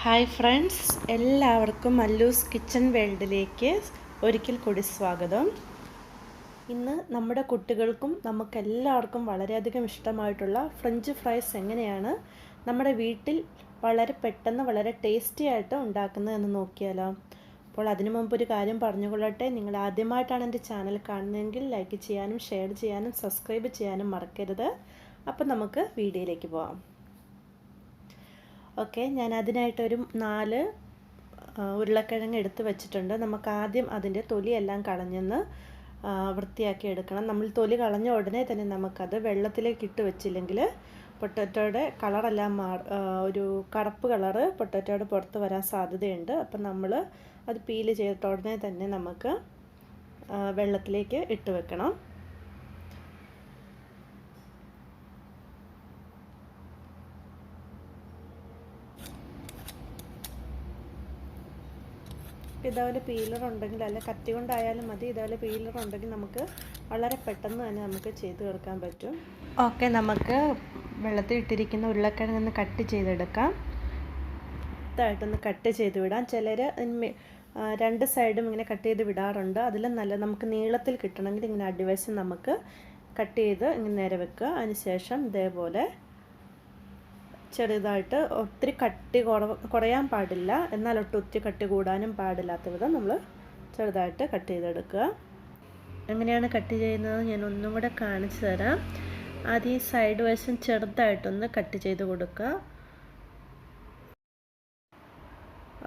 Hi friends, എല്ലാവർക്കും allus kitchen വേൾഡിലേക്ക് ഒരിക്കൽ കൂടി സ്വാഗതം. ഇന്ന് നമ്മുടെ കുട്ടികൾക്കും നമുക്കെല്ലാവർക്കും വളരെയധികം ഇഷ്ടമായിട്ടുള്ള ഫ്രഞ്ച് ഫ്രൈസ് എങ്ങനെയാണ് നമ്മുടെ വീട്ടിൽ വളരെ പെട്ടെന്ന് വളരെ ടേസ്റ്റി ആയിട്ട് ഉണ്ടാക്കുന്നതെന്ന് നോക്കിയാലോ. അപ്പോൾ അതിനു മുമ്പ് ഒരു കാര്യം പറഞ്ഞുകൊള്ളട്ടെ. നിങ്ങൾ ആദ്യമായിട്ടാണ് എൻ്റെ ചാനൽ കാണുന്നതെങ്കിൽ ലൈക്ക് ചെയ്യാനും ഷെയർ ചെയ്യാനും സബ്സ്ക്രൈബ് ചെയ്യാനും മറക്കരുത്. അപ്പോൾ നമുക്ക് വീഡിയോയിലേക്ക് പോകാം. ഓക്കെ, ഞാൻ അതിനായിട്ടൊരു 4 ഉരുളക്കിഴങ്ങ് എടുത്ത് വെച്ചിട്ടുണ്ട്. നമുക്ക് ആദ്യം അതിൻ്റെ തൊലിയെല്ലാം കളഞ്ഞെന്ന് വൃത്തിയാക്കി എടുക്കണം. നമ്മൾ തൊലി കളഞ്ഞ ഉടനെ തന്നെ നമുക്കത് വെള്ളത്തിലേക്ക് ഇട്ട് വെച്ചില്ലെങ്കിൽ പൊട്ടറ്റോയുടെ കളറെല്ലാം ഒരു കറുപ്പ് കളറ് പൊട്ടറ്റോയുടെ പുറത്ത് വരാൻ സാധ്യതയുണ്ട്. അപ്പം നമ്മൾ അത് പീല് ചെയ്തിട്ട് ഉടനെ തന്നെ നമുക്ക് വെള്ളത്തിലേക്ക് ഇട്ട് വെക്കണം. ഇതേപോലെ പീലർ ഉണ്ടെങ്കിൽ, അല്ല കത്തി കൊണ്ടായാലും മതി, ഇതേപോലെ പീലർ ഉണ്ടെങ്കിൽ നമുക്ക് വളരെ പെട്ടെന്ന് തന്നെ നമുക്ക് ചെയ്ത് തീർക്കാൻ പറ്റും. ഓക്കെ, നമുക്ക് വെള്ളത്തിൽ ഇട്ടിരിക്കുന്ന ഉരുളക്കിഴങ്ങ് കട്ട് ചെയ്തെടുക്കാം. ഇതായിട്ടൊന്ന് കട്ട് ചെയ്ത് വിടാം. ചിലർ 2 സൈഡും ഇങ്ങനെ കട്ട് ചെയ്ത് വിടാറുണ്ട്. അതിലും നല്ല നമുക്ക് നീളത്തിൽ കിട്ടണമെങ്കിൽ ഇങ്ങനെ അടിവശം നമുക്ക് കട്ട് ചെയ്ത് ഇങ്ങനെ നേരെ വെക്കുക. അതിനുശേഷം ഇതേപോലെ ചെറുതായിട്ട്, ഒത്തിരി കട്ടി കുറയാൻ പാടില്ല, എന്നാൽ ഒത്തിരി കട്ടി കൂടാനും പാടില്ലാത്ത വിധം നമ്മൾ ചെറുതായിട്ട് കട്ട് ചെയ്തെടുക്കുക. എങ്ങനെയാണ് കട്ട് ചെയ്യുന്നത് ഞാൻ ഒന്നും കൂടെ കാണിച്ചു തരാം. ആദ്യം ഈ സൈഡ് വശം ചെറുതായിട്ടൊന്ന് കട്ട് ചെയ്ത് കൊടുക്കുക.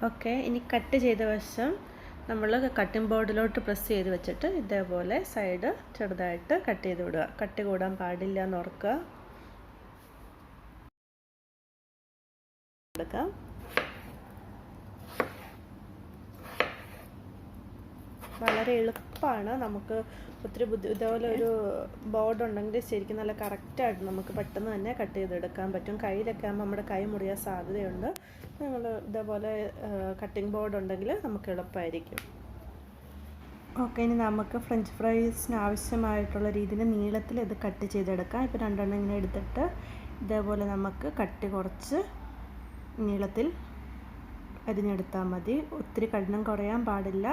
ഓക്കെ, ഇനി കട്ട് ചെയ്ത വശം നമ്മൾ കട്ടിംഗ് ബോർഡിലോട്ട് പ്രസ് ചെയ്ത് വെച്ചിട്ട് ഇതേപോലെ സൈഡ് ചെറുതായിട്ട് കട്ട് ചെയ്ത് വിടുക. കട്ടി കൂടാൻ പാടില്ല എന്ന് ഓർക്കുക. എടുക്കാം. വളരെ എളുപ്പമാണ്. നമുക്ക് ഒത്തിരി ഇതുപോലെ ഒരു ബോർഡ് ഉണ്ടെങ്കിൽ ശരിക്കും നല്ല കറക്റ്റായിട്ട് നമുക്ക് പെട്ടെന്ന് തന്നെ കട്ട് ചെയ്തെടുക്കാൻ പറ്റും. കയ്യിലൊക്കെ ആകുമ്പോൾ നമ്മുടെ കൈ മുറിയാൻ സാധ്യതയുണ്ട്. നമ്മൾ ഇതേപോലെ കട്ടിംഗ് ബോർഡ് ഉണ്ടെങ്കിൽ നമുക്ക് എളുപ്പമായിരിക്കും. ഓക്കെ, ഇനി നമുക്ക് ഫ്രഞ്ച് ഫ്രൈസിന് ആവശ്യമായിട്ടുള്ള രീതിയിൽ നീളത്തിൽ ഇത് കട്ട് ചെയ്തെടുക്കാം. ഇപ്പോൾ 2 എണ്ണം ഇങ്ങനെ എടുത്തിട്ട് ഇതേപോലെ നമുക്ക് കട്ടി കുറച്ച് നീളത്തിൽ അരിഞ്ഞെടുത്താൽ മതി. ഒത്തിരി കഠിനം കുറയാൻ പാടില്ല.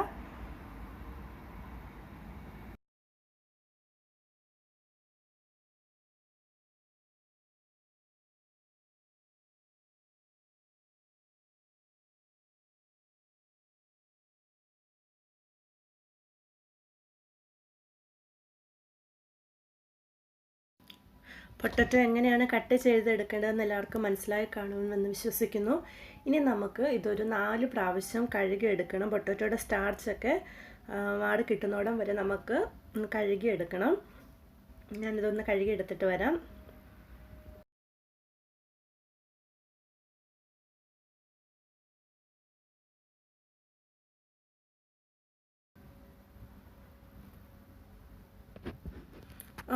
പൊട്ടറ്റോ എങ്ങനെയാണ് കട്ട് ചെയ്തെടുക്കേണ്ടതെന്ന് എല്ലാവർക്കും മനസ്സിലായി കാണുമെന്ന് വിശ്വസിക്കുന്നു. ഇനി നമുക്ക് ഇതൊരു 4 പ്രാവശ്യം കഴുകി എടുക്കണം. പൊട്ടറ്റോയുടെ സ്റ്റാർച്ചൊക്കെ മാറി കിട്ടുന്നോടം വരെ നമുക്ക് കഴുകി എടുക്കണം. ഞാനിതൊന്ന് കഴുകി എടുത്തിട്ട് വരാം.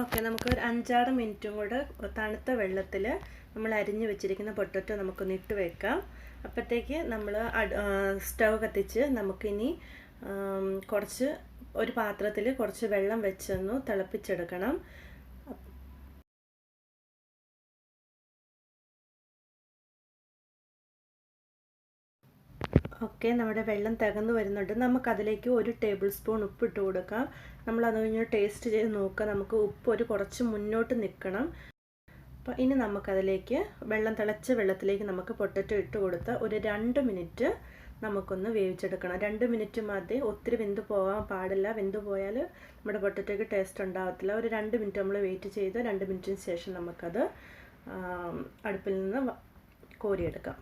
ഓക്കെ, നമുക്ക് ഒരു 5-6 മിനിറ്റും കൂടെ തണുത്ത വെള്ളത്തിൽ നമ്മൾ അരിഞ്ഞു വെച്ചിരിക്കുന്ന പൊട്ടറ്റോ നമുക്കൊന്ന് ഇട്ട് വെക്കാം. അപ്പോഴത്തേക്ക് നമ്മൾ സ്റ്റൗ കത്തിച്ച് നമുക്കിനി ഒരു പാത്രത്തിൽ കുറച്ച് വെള്ളം വെച്ചൊന്ന് തിളപ്പിച്ചെടുക്കണം. ഓക്കെ, നമ്മുടെ വെള്ളം തികന്നു വരുന്നുണ്ട്. നമുക്കതിലേക്ക് 1 ടേബിൾ സ്പൂൺ ഉപ്പ് ഇട്ട് കൊടുക്കാം. നമ്മളത് കഴിഞ്ഞ് ടേസ്റ്റ് ചെയ്ത് നോക്കുക. നമുക്ക് ഉപ്പ് കുറച്ച് മുന്നോട്ട് നിൽക്കണം. അപ്പോൾ ഇനി നമുക്കതിലേക്ക് തിളച്ച വെള്ളത്തിലേക്ക് നമുക്ക് പൊട്ടറ്റോ ഇട്ട് കൊടുത്ത് ഒരു 2 മിനിറ്റ് നമുക്കൊന്ന് വേവിച്ചെടുക്കണം. 2 മിനിറ്റ് മതി, ഒത്തിരി വെന്ത് പോകാൻ പാടില്ല. വെന്ത് പോയാൽ നമ്മുടെ പൊട്ടറ്റോയ്ക്ക് ടേസ്റ്റ് ഉണ്ടാകത്തില്ല. ഒരു 2 മിനിറ്റ് നമ്മൾ വെയിറ്റ് ചെയ്ത് 2 മിനിറ്റിന് ശേഷം നമുക്കത് അടുപ്പിൽ നിന്ന് കോരിയെടുക്കാം.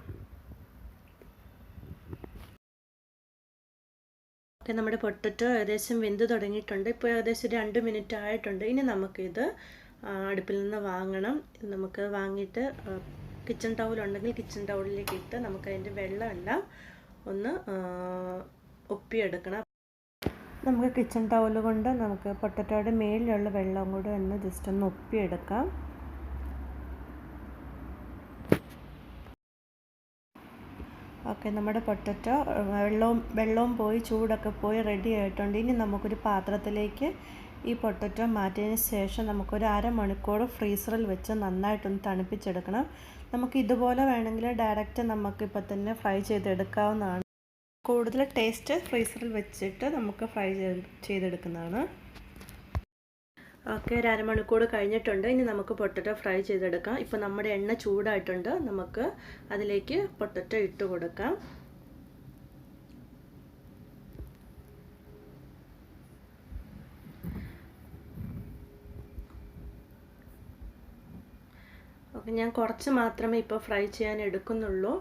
നമ്മുടെ പൊട്ടറ്റോ ഏകദേശം വെന്ത് തുടങ്ങിയിട്ടുണ്ട്. ഇപ്പോൾ ഏകദേശം 2 മിനിറ്റ് ആയിട്ടുണ്ട്. ഇനി നമുക്കിത് അടുപ്പിൽ നിന്ന് വാങ്ങണം. നമുക്ക് വാങ്ങിയിട്ട് കിച്ചൺ ടൗലുണ്ടെങ്കിൽ കിച്ചൺ ടൗലിലേക്ക് ഇട്ട് നമുക്കതിൻ്റെ വെള്ളമെല്ലാം ഒന്ന് ഒപ്പിയെടുക്കണം. നമുക്ക് കിച്ചൺ ടൗല് കൊണ്ട് നമുക്ക് പൊട്ടറ്റോയുടെ മേലിലുള്ള വെള്ളം കൂടെ ഒന്ന് ജസ്റ്റ് ഒന്ന് ഒപ്പിയെടുക്കാം. ഓക്കെ, നമ്മുടെ പൊട്ടറ്റോ വെള്ളവും പോയി ചൂടൊക്കെ പോയി റെഡി ആയിട്ടുണ്ട്. ഇനി നമുക്കൊരു പാത്രത്തിലേക്ക് ഈ പൊട്ടറ്റോ മാറ്റിയതിന് ശേഷം നമുക്കൊരു 1/2 മണിക്കൂർ ഫ്രീസറിൽ വെച്ച് നന്നായിട്ടൊന്ന് തണുപ്പിച്ചെടുക്കണം. നമുക്ക് ഇതുപോലെ വേണമെങ്കിൽ ഡയറക്റ്റ് നമുക്കിപ്പോൾ തന്നെ ഫ്രൈ ചെയ്തെടുക്കാവുന്നതാണ്. കൂടുതൽ ടേസ്റ്റ് ഫ്രീസറിൽ വെച്ചിട്ട് നമുക്ക് ഫ്രൈ ചെയ്തെടുക്കുന്നതാണ്. ഓക്കെ, ഒരു അരമണിക്കൂർ കഴിഞ്ഞിട്ടുണ്ട്. ഇനി നമുക്ക് പൊട്ടറ്റോ ഫ്രൈ ചെയ്തെടുക്കാം. ഇപ്പോൾ നമ്മുടെ എണ്ണ ചൂടായിട്ടുണ്ട്. നമുക്ക് അതിലേക്ക് പൊട്ടറ്റോ ഇട്ട് കൊടുക്കാം. ഓക്കെ, ഞാൻ കുറച്ച് മാത്രമേ ഇപ്പോൾ ഫ്രൈ ചെയ്യാൻ എടുക്കുന്നുള്ളൂ.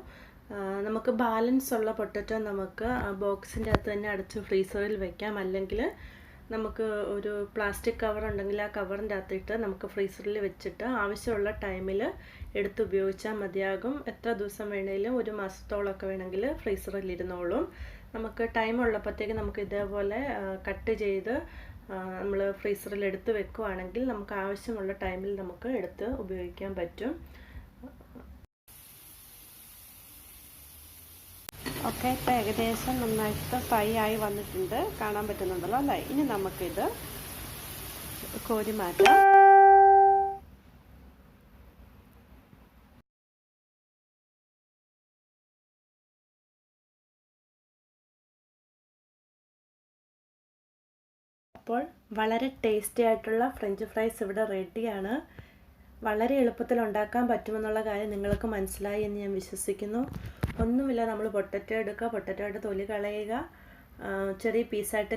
നമുക്ക് ബാലൻസ് ഉള്ള പൊട്ടറ്റോ നമുക്ക് ബോക്സിൻ്റെ അകത്ത് തന്നെ അടച്ച് ഫ്രീസറിൽ വെക്കാം. അല്ലെങ്കിൽ നമുക്ക് ഒരു പ്ലാസ്റ്റിക് കവർ ഉണ്ടെങ്കിൽ ആ കവറിൻ്റെ അകത്തിട്ട് നമുക്ക് ഫ്രീസറിൽ വെച്ചിട്ട് ആവശ്യമുള്ള ടൈമിൽ എടുത്ത് ഉപയോഗിച്ചാൽ മതിയാകും. എത്ര ദിവസം വേണമെങ്കിലും, ഒരു മാസത്തോളമൊക്കെ വേണമെങ്കിൽ ഫ്രീസറിൽ ഇരുന്നോളും. നമുക്ക് ടൈം ഉള്ളപ്പോഴത്തേക്ക് നമുക്ക് ഇതേപോലെ കട്ട് ചെയ്ത് നമ്മൾ ഫ്രീസറിൽ എടുത്ത് വെക്കുകയാണെങ്കിൽ നമുക്ക് ആവശ്യമുള്ള ടൈമിൽ നമുക്ക് എടുത്ത് ഉപയോഗിക്കാൻ പറ്റും. ഓക്കെ, ഇപ്പോൾ ഏകദേശം നന്നായിട്ട് ഫ്രൈ ആയി വന്നിട്ടുണ്ട്. കാണാൻ പറ്റുന്നുണ്ടല്ലോ അല്ലേ? ഇനി നമുക്കിത് കോരി മാറ്റാം. അപ്പോൾ വളരെ ടേസ്റ്റി ആയിട്ടുള്ള ഫ്രഞ്ച് ഫ്രൈസ് ഇവിടെ റെഡിയാണ്. വളരെ എളുപ്പത്തിൽ ഉണ്ടാക്കാൻ പറ്റുമെന്നുള്ള കാര്യം നിങ്ങൾക്ക് മനസ്സിലായി എന്ന് ഞാൻ വിശ്വസിക്കുന്നു. ഒന്നുമില്ല, നമ്മൾ പൊട്ടറ്റോ എടുക്കുക, പൊട്ടറ്റോയുടെ തൊലി കളയുക, ചെറിയ പീസായിട്ട്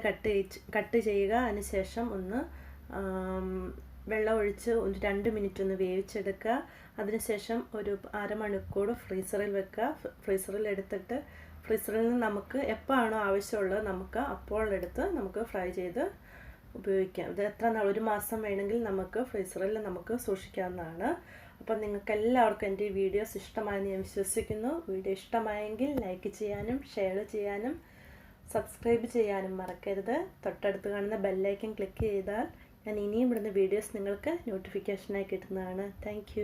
കട്ട് ചെയ്യുക. അതിനുശേഷം ഒന്ന് വെള്ളം ഒഴിച്ച് ഒരു 2 മിനിറ്റ് ഒന്ന് വേവിച്ചെടുക്കുക. അതിനുശേഷം ഒരു അരമണിക്കൂർ ഫ്രീസറിൽ വെക്കുക. ഫ്രീസറിൽ എടുത്തിട്ട് ഫ്രീസറിൽ നിന്ന് നമുക്ക് എപ്പോഴാണോ ആവശ്യമുള്ളത് നമുക്ക് അപ്പോൾ എടുത്ത് നമുക്ക് ഫ്രൈ ചെയ്ത് ഉപയോഗിക്കാം. ഇത് എത്ര നാൾ, ഒരു മാസം വേണമെങ്കിൽ നമുക്ക് ഫ്രീസറിൽ നമുക്ക് സൂക്ഷിക്കാവുന്നതാണ്. അപ്പം നിങ്ങൾക്ക് എല്ലാവർക്കും എൻ്റെ ഈ വീഡിയോസ് ഇഷ്ടമായെന്ന് ഞാൻ വിശ്വസിക്കുന്നു. വീഡിയോ ഇഷ്ടമായെങ്കിൽ ലൈക്ക് ചെയ്യാനും ഷെയർ ചെയ്യാനും സബ്സ്ക്രൈബ് ചെയ്യാനും മറക്കരുത്. തൊട്ടടുത്ത് കാണുന്ന ബെല്ലൈക്കൻ ക്ലിക്ക് ചെയ്താൽ ഞാൻ ഇനിയും ഇടുന്ന വീഡിയോസ് നിങ്ങൾക്ക് നോട്ടിഫിക്കേഷനായി കിട്ടുന്നതാണ്. താങ്ക്